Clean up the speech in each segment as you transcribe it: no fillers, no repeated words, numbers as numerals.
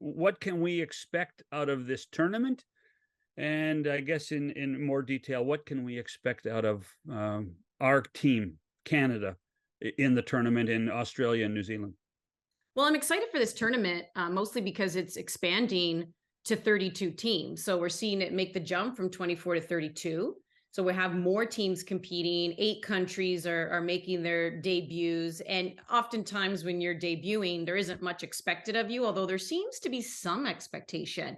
what can we expect out of this tournament? And I guess in more detail, what can we expect out of our team, Canada, in the tournament in Australia and New Zealand? Well, I'm excited for this tournament, mostly because it's expanding to 32 teams. So we're seeing it make the jump from 24 to 32. So we have more teams competing. 8 countries are making their debuts. And oftentimes when you're debuting, there isn't much expected of you, although there seems to be some expectation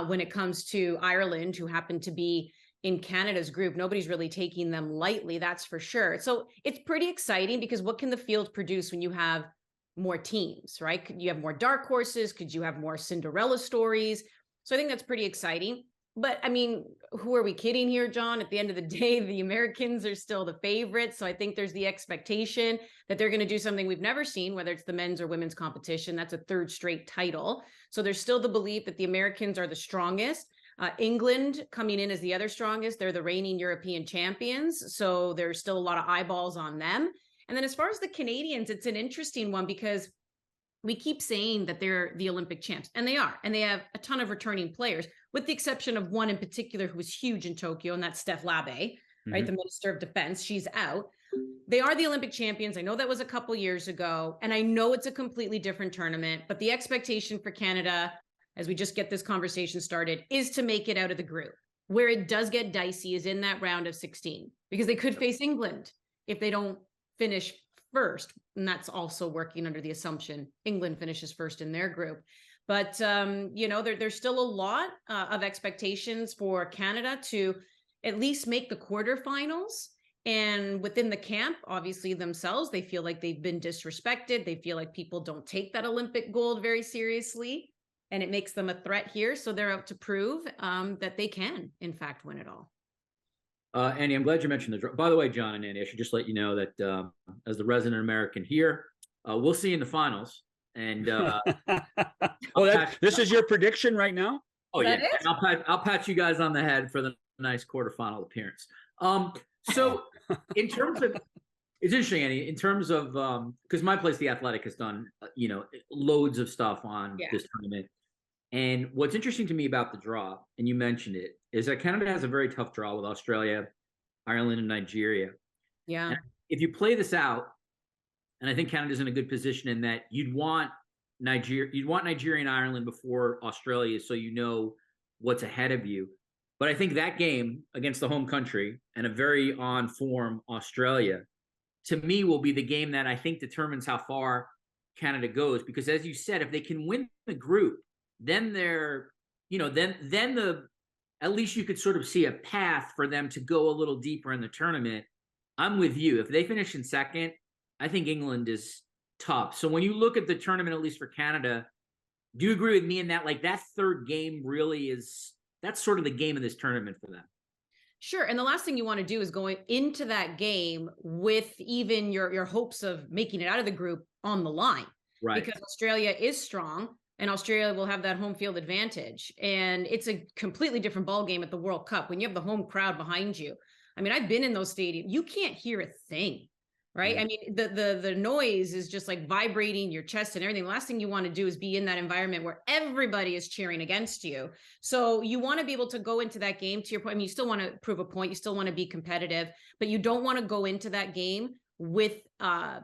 when it comes to Ireland, who happen to be in Canada's group. Nobody's really taking them lightly, that's for sure. So it's pretty exciting because what can the field produce when you have more teams, right? Could you have more dark horses? Could you have more Cinderella stories? So I think that's pretty exciting. But I mean, who are we kidding here, John? At the end of the day, the Americans are still the favorites. So I think there's the expectation that they're going to do something we've never seen, whether it's the men's or women's competition. That's a 3rd straight title. So there's still the belief that the Americans are the strongest. England coming in as the other strongest. They're the reigning European champions. So there's still a lot of eyeballs on them. And then as far as the Canadians, it's an interesting one because we keep saying that they're the Olympic champs, and they are, and they have a ton of returning players, with the exception of one in particular who was huge in Tokyo, and that's Steph Labe, right? The Minister of Defense. She's out. They are the Olympic champions. I know that was a couple years ago, and I know it's a completely different tournament, but the expectation for Canada, as we just get this conversation started, is to make it out of the group. Where it does get dicey is in that round of 16, because they could face England if they don't finish first. And that's also working under the assumption England finishes first in their group. But, there's still a lot of expectations for Canada to at least make the quarterfinals. And within the camp, obviously themselves, they feel like they've been disrespected. They feel like people don't take that Olympic gold very seriously. And it makes them a threat here. So they're out to prove that they can, in fact, win it all. Andy, I'm glad you mentioned the draw. By the way, John and Andy, I should just let you know that as the resident American here, we'll see you in the finals. And this is your prediction right now? Oh, yeah. I'll pat you guys on the head for the nice quarterfinal appearance. So in terms of, it's interesting, Andy, in terms of, because my place, The Athletic, has done, loads of stuff on this tournament. And what's interesting to me about the draw, and you mentioned it, is that Canada has a very tough draw with Australia, Ireland, and Nigeria. Yeah. And if you play this out, and I think Canada's in a good position in that you'd want Nigeria and Ireland before Australia, so you know what's ahead of you. But I think that game against the home country and a very on form Australia, to me, will be the game that I think determines how far Canada goes. Because as you said, if they can win the group, then they're, at least you could sort of see a path for them to go a little deeper in the tournament. I'm with you. If they finish in second, I think England is tough. So when you look at the tournament, at least for Canada, do you agree with me in that, like, that 3rd game really that's sort of the game of this tournament for them? Sure. And the last thing you want to do is going into that game with even your hopes of making it out of the group on the line. Right. Because Australia is strong. And Australia will have that home field advantage. And it's a completely different ball game at the World Cup when you have the home crowd behind you. I mean, I've been in those stadiums. You can't hear a thing, right? I mean, the noise is just like vibrating your chest and everything. The last thing you want to do is be in that environment where everybody is cheering against you. So you want to be able to go into that game, to your point. I mean, you still want to prove a point. You still want to be competitive, but you don't want to go into that game with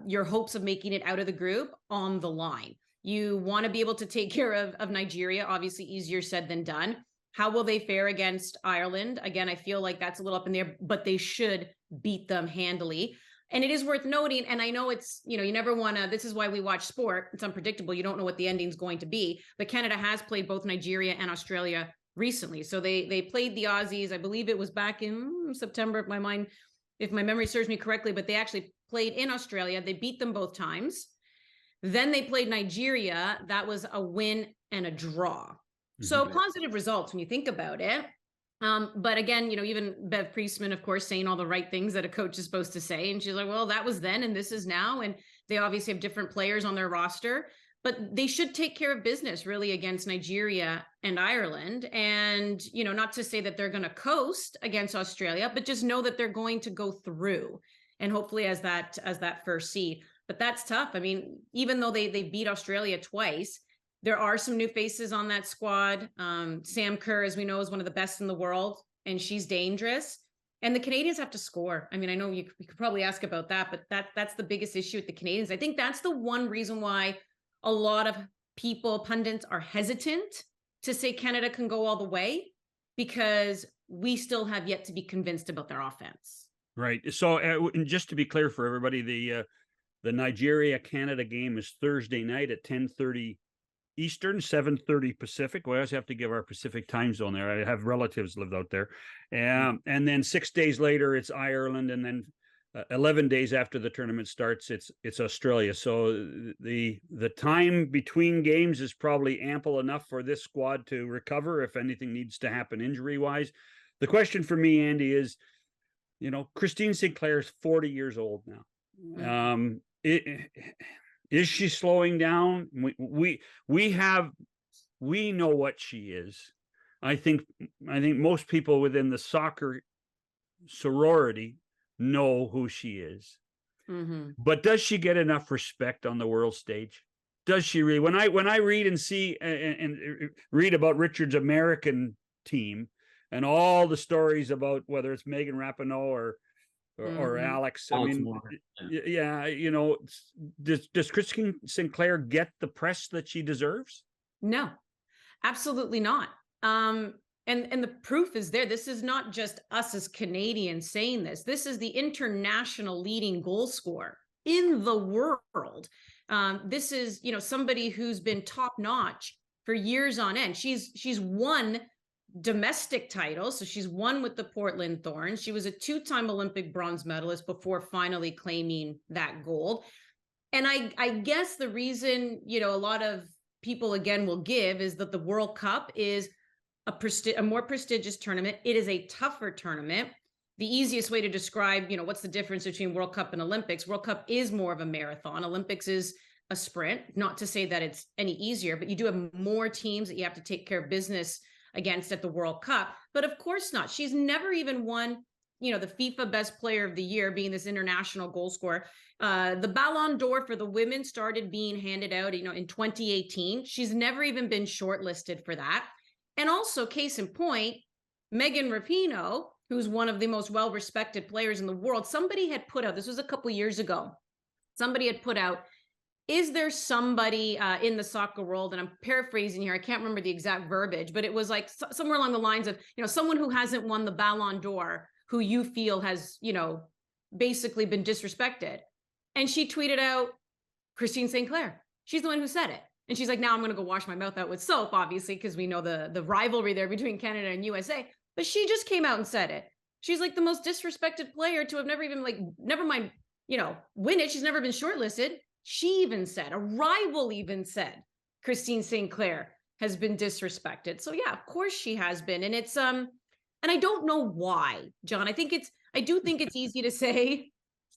your hopes of making it out of the group on the line. You want to be able to take care of Nigeria, obviously easier said than done. How will they fare against Ireland? Again, I feel like that's a little up in the air, but they should beat them handily. And it is worth noting, and I know it's, you never want to, this is why we watch sport. It's unpredictable. You don't know what the ending's going to be. But Canada has played both Nigeria and Australia recently. So they played the Aussies, I believe it was back in September, if my memory serves me correctly, but they actually played in Australia. They beat them both times. Then they played Nigeria. That was a win and a draw. So positive results when you think about it. But again, even Bev Priestman, of course, saying all the right things that a coach is supposed to say. And she's like, well, that was then and this is now. And they obviously have different players on their roster, but they should take care of business really against Nigeria and Ireland. And, not to say that they're going to coast against Australia, but just know that they're going to go through and hopefully as that first seed. But that's tough. I mean, even though they beat Australia twice, There are some new faces on that squad. Sam Kerr, as we know, is one of the best in the world, and she's dangerous. And the Canadians have to score. I mean, I know you could probably ask about that, but that's the biggest issue with the Canadians. I think that's the one reason why a lot of people, pundits, are hesitant to say Canada can go all the way, because we still have yet to be convinced about their offense. Right. So, and just to be clear for everybody, the Nigeria-Canada game is Thursday night at 10:30 Eastern, 7:30 Pacific. We always have to give our Pacific time zone there. I have relatives lived out there. And then 6 days later, it's Ireland. And then 11 days after the tournament starts, it's Australia. So the time between games is probably ample enough for this squad to recover if anything needs to happen injury-wise. The question for me, Andy, is, Christine Sinclair is 40 years old now. Mhm. Is she slowing down? We know what she is. I think most people within the soccer sorority know who she is. Mm-hmm. But does she get enough respect on the world stage? Does she really? When I read and see and read about Richard's American team and all the stories about whether it's Megan Rapinoe or Mm-hmm. Alex. Alex I mean, Morgan. yeah, does Christine Sinclair get the press that she deserves? No, absolutely not. And the proof is there. This is not just us as Canadians saying this. This is the international leading goal scorer in the world. This is, somebody who's been top notch for years on end. She's won domestic titles. So she's won with the Portland Thorns. She was a 2-time Olympic bronze medalist before finally claiming that gold. And I guess the reason, a lot of people again will give is that the World Cup is a more prestigious tournament. It is a tougher tournament. The easiest way to describe, what's the difference between World Cup and Olympics? World Cup is more of a marathon. Olympics is a sprint. Not to say that it's any easier, but you do have more teams that you have to take care of business against at the World Cup. But of course not. She's never even won, the FIFA Best Player of the Year, being this international goal scorer. The Ballon d'Or for the women started being handed out, in 2018. She's never even been shortlisted for that. And also, case in point, Megan Rapinoe, who's one of the most well-respected players in the world, somebody had put out, this was a couple years ago, somebody had put out, is there somebody in the soccer world, and I'm paraphrasing here, I can't remember the exact verbiage, but it was like somewhere along the lines of, someone who hasn't won the Ballon d'Or, who you feel has, basically been disrespected. And she tweeted out Christine Sinclair. She's the one who said it. And she's like, now I'm going to go wash my mouth out with soap, obviously, because we know the rivalry there between Canada and USA. But she just came out and said it. She's like the most disrespected player to have never even, never mind, win it. She's never been shortlisted. She even said, a rival even said, Christine Sinclair has been disrespected. So yeah, of course she has been. And it's, and I don't know why, John. I do think it's easy to say.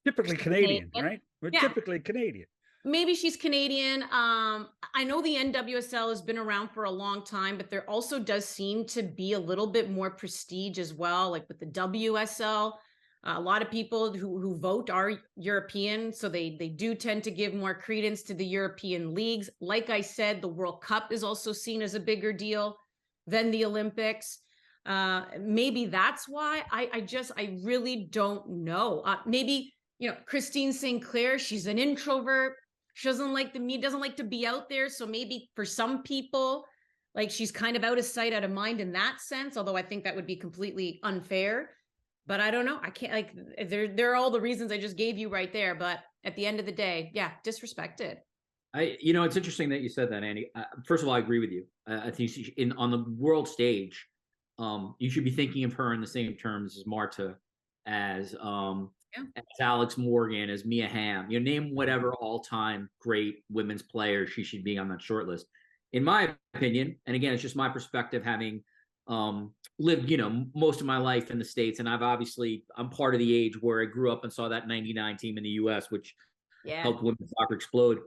Typically Canadian, right? We're typically Canadian. Maybe she's Canadian. I know the NWSL has been around for a long time, but there also does seem to be a little bit more prestige as well, like with the WSL. A lot of people who vote are European, so they do tend to give more credence to the European leagues. Like I said, the World Cup is also seen as a bigger deal than the Olympics. Maybe that's why. I really don't know. Maybe, Christine Sinclair, she's an introvert. She doesn't like the media, doesn't like to be out there. So maybe for some people, like, she's kind of out of sight, out of mind in that sense, although I think that would be completely unfair. But I don't know. I can't, there are all the reasons I just gave you right there. But at the end of the day, yeah, disrespected. It's interesting that you said that, Andy. First of all, I agree with you. I think on the world stage, you should be thinking of her in the same terms as Marta, as Alex Morgan, as Mia Hamm. Name whatever all-time great women's player she should be on that short list. In my opinion, and again, it's just my perspective, having lived, most of my life in the States, and I'm part of the age where I grew up and saw that '99 team in the U.S., which helped women's soccer explode.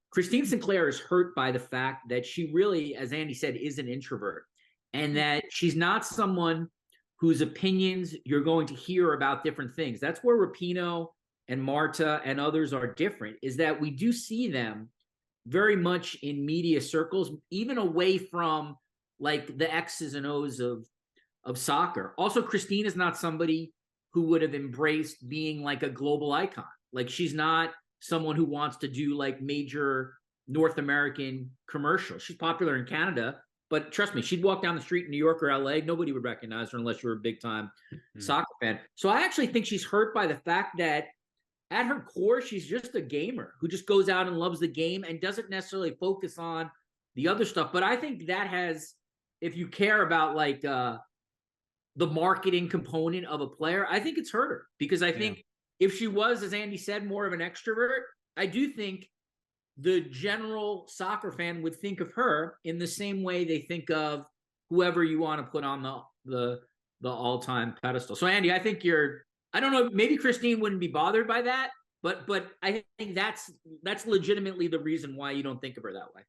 Christine Sinclair is hurt by the fact that she really, as Andy said, is an introvert, and that she's not someone whose opinions you're going to hear about different things. That's where Rapinoe and Marta and others are different, is that we do see them very much in media circles, even away from like the X's and O's of soccer. Also, Christine is not somebody who would have embraced being like a global icon. Like, she's not someone who wants to do like major North American commercials. She's popular in Canada, but trust me, she'd walk down the street in New York or LA, nobody would recognize her unless you were a big time soccer fan. So I actually think she's hurt by the fact that at her core, she's just a gamer who just goes out and loves the game and doesn't necessarily focus on the other stuff. But I think that has, if you care about like the marketing component of a player, I think it's hurt her, because I think if she was, as Andy said, more of an extrovert, I do think the general soccer fan would think of her in the same way they think of whoever you want to put on the all-time pedestal. So Andy, I think I don't know, maybe Christine wouldn't be bothered by that, but I think that's legitimately the reason why you don't think of her that way.